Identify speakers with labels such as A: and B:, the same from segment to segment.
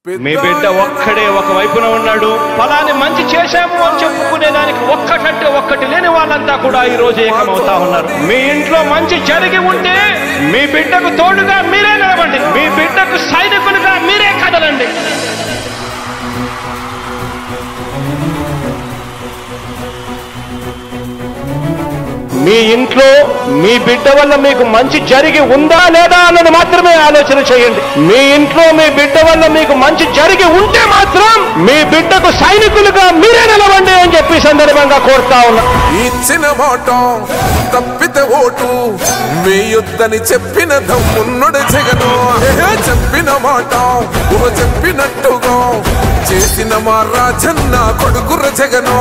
A: మీ బిడ్డ ఒక్కడే ఒక వైపున ఉన్నాడు. ఫలాన్ని మంచి చేశాము అని చెప్పుకునేదానికి ఒక్కటంటే ఒక్కటి లేని వాళ్ళంతా కూడా ఈ రోజు ఏకమవుతా ఉన్నారు. మీ ఇంట్లో మంచి జరిగి ఉంటే మీ బిడ్డకు తోడుగా మీరే నిలబండి, మీ బిడ్డకు సైనికులుగా మీరే కదలండి. మీ ఇంట్లో మీ బిడ్డ వల్ల మీకు మంచి జరిగి ఉందా లేదా అన్నది మాత్రమే ఆలోచన చేయండి. మీ ఇంట్లో మీ బిడ్డ వల్ల మీకు మంచి జరిగి ఉంటే మాత్రం మీ బిడ్డకు సైనికులుగా మీరే నిలవండి అని చెప్పి సందర్భంగా కోరుతా ఉన్నా.
B: ఇచ్చిన మాట తప్పితే ఓటు మీ యుద్ధని చెప్పిన దమ్మున్నడు జగను. చెప్పిన మాట చెప్పినట్టుగా చేసిన మా రాజన్న కొడుకుర జగను.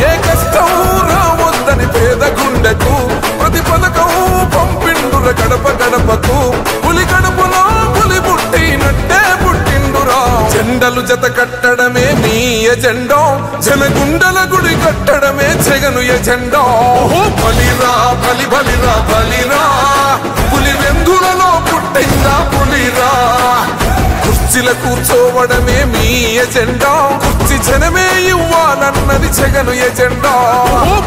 B: ఏ కష్టం రావద్దని పేద గుండెకు ప్రతి పథకం పంపిండుర గడప గడపకు. పులి గడపలో పులి పుట్టినట్టే పుట్టిండురా. జెండలు జత కట్టడమే మీ ఎజెండా, జనగుండల గుడి కట్టడమే జగను ఎజెండా. బలిరా బలి బలిరా బలిరా, పులి వెందులలో పుట్టిందా పులిరా. కుర్చీల కూర్చోవడమే మీ ఎజెండా, కుర్చీ జనమే ఇవ్వాలన్నది జగను ఎజెండా.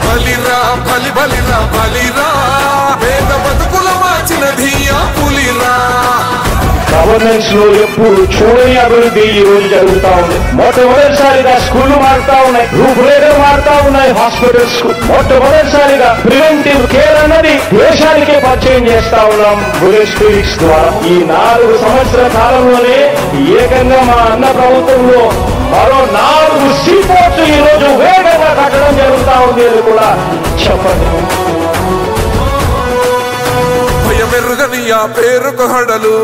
B: బలిరా బలి బలిరా బలిరా, పేద బతుకుల మార్చినది ఆ పులిరా.
A: గవర్నెన్స్ లో ఎప్పుడు చూడని అభివృద్ధి ఈ రోజు జరుగుతా ఉంది. మొట్టమొదటిసారిగా స్కూళ్లు మారుతా ఉన్నాయి, రూపురేఖలు మారుతా ఉన్నాయి. హాస్పిటల్స్ మొట్టమొదటిసారిగా ప్రివెంటివ్ కేర్ అన్నది దేశానికే పరిచయం చేస్తా ఉన్నాం బుల్లెట్ క్లినిక్స్ ద్వారా. ఈ 4 సంవత్సరాల కాలంలోనే ఏకంగా మా అన్న ప్రభుత్వంలో మరో 4 సీపోర్ట్స్ ఈ రోజు వేగంగా కట్టడం జరుగుతా ఉంది అని కూడా చెప్పండి.
B: భయమెరుగని ఆ పేరుకు హడలు,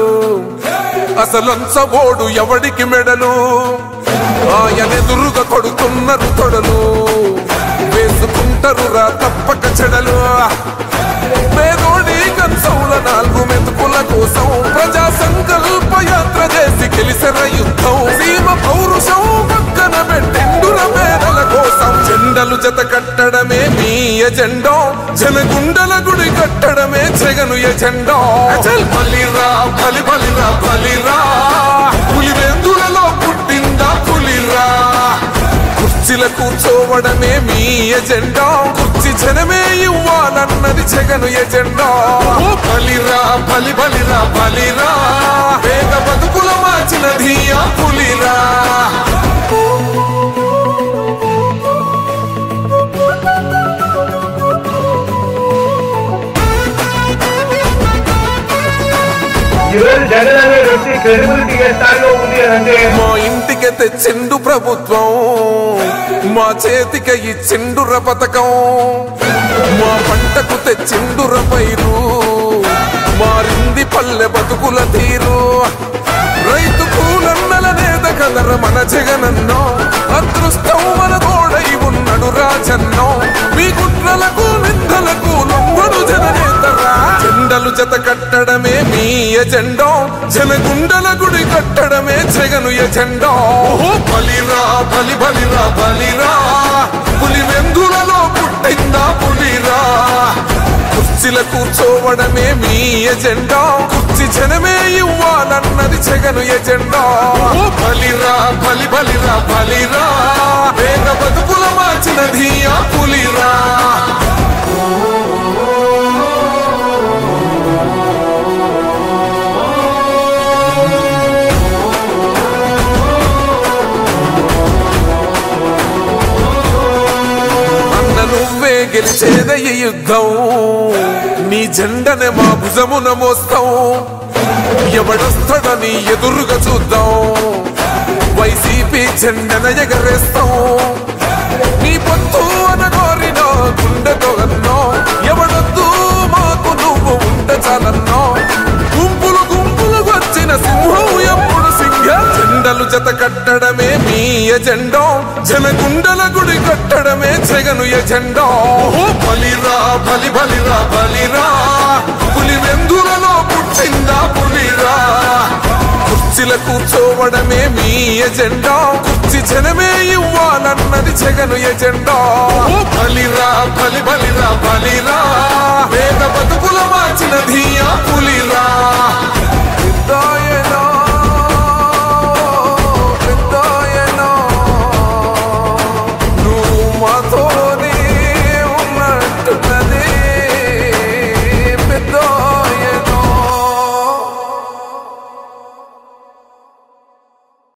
B: అసలంచబోడు ఎవడికి మెడలు. ఆయనెదురుగా కొడుతున్నారు తొడలు, వేసుకుంటారు రా తప్పక చెడలు. పేదోడి కంచంల 4 మెతుకుల కోసం ప్రజా సంకల్ప యాత్ర చేసి గెలిసిన యుద్ధం. సీమ పౌరుషం పక్కన పెట్టిండుర పేదల కోసం. జెండలు జత కట్టడమే మీ ఎజెండా, జనగుండల గుడి కట్టడమే జగను ఎజెండా. బలిరా బలి బలిరా బలిరా, పులి వెందులలో పుట్టిందా పులిరా. కుర్చీల కూర్చోవడమే మీ ఎజెండా, కుర్చీ జనమే ఇవ్వాలన్నది జగను ఎజెండా. బలిరా బలి బలిరా బలిరా, పేద బతుకుల మార్చినది ఆ పులిరా. మా ఇంటికి తెచ్చిండు ప్రభుత్వం, మా చేతికి ఇచ్చిండుర పథకం. మా పంటకు తెచ్చిండుర పైరు, మారింది పల్లె బతుకుల తీరు. రైతు కూలన్నల నేత కదర మన జగనన్నో, అదృష్టం మన తోడై ఉన్నడు రాజన్నో. మీ కుట్రలకు నిందలకు లొంగడు జననేతరా. జెండలు జత కట్టడమే మీ ఎజెండా, జనగుండల గుడి కట్టడమే జగను ఎజెండా. బలిరా బలి బలిరా బలిరా, పులి వెందులలో పుట్టిందా పులిరా. కుర్చీల కూర్చోవడమే మీ ఎజెండా, కుర్చీ జనమే ఇవ్వాలన్నది జగను ఎజెండా. బలిరా బలి బలిరా బలిరా, పేద బతుకుల మార్చినది ఆ పులిరా. నువ్వే గెలిచేద ఈ యుద్ధం, నీ జెండనే మా భుజమున మోస్తాం. ఎవడొస్తాడని ఎదురుగా చూద్దాం, వైసీపీ జెండన ఎగరేస్తాం. నీ పొత్తు అనగోరిన గుండెతో అన్నో, ఎవడొద్దు మాకు నువ్వు ఉంటే చాలన్నో. గుంపులు గుంపులు వచ్చిన సింహం ఎప్పుడు సింహ. జెండలు జత కట్టడమే మీ ఎజెండా, జనగుండల గుడి కట్టడమే జగను ఎజెండా. బలిరా బలి బలిరా బలిరా, పులి వెందులలో పుట్టిందా పులిరా. కుర్చీల కూర్చోవడమే మీ ఎజెండా, కుర్చీ జనమే ఇవ్వాలన్నది జగను ఎజెండా. బలిరా బలి బలిరా బలిరా, పేద బతుకుల మార్చినది ఆ పులిరా.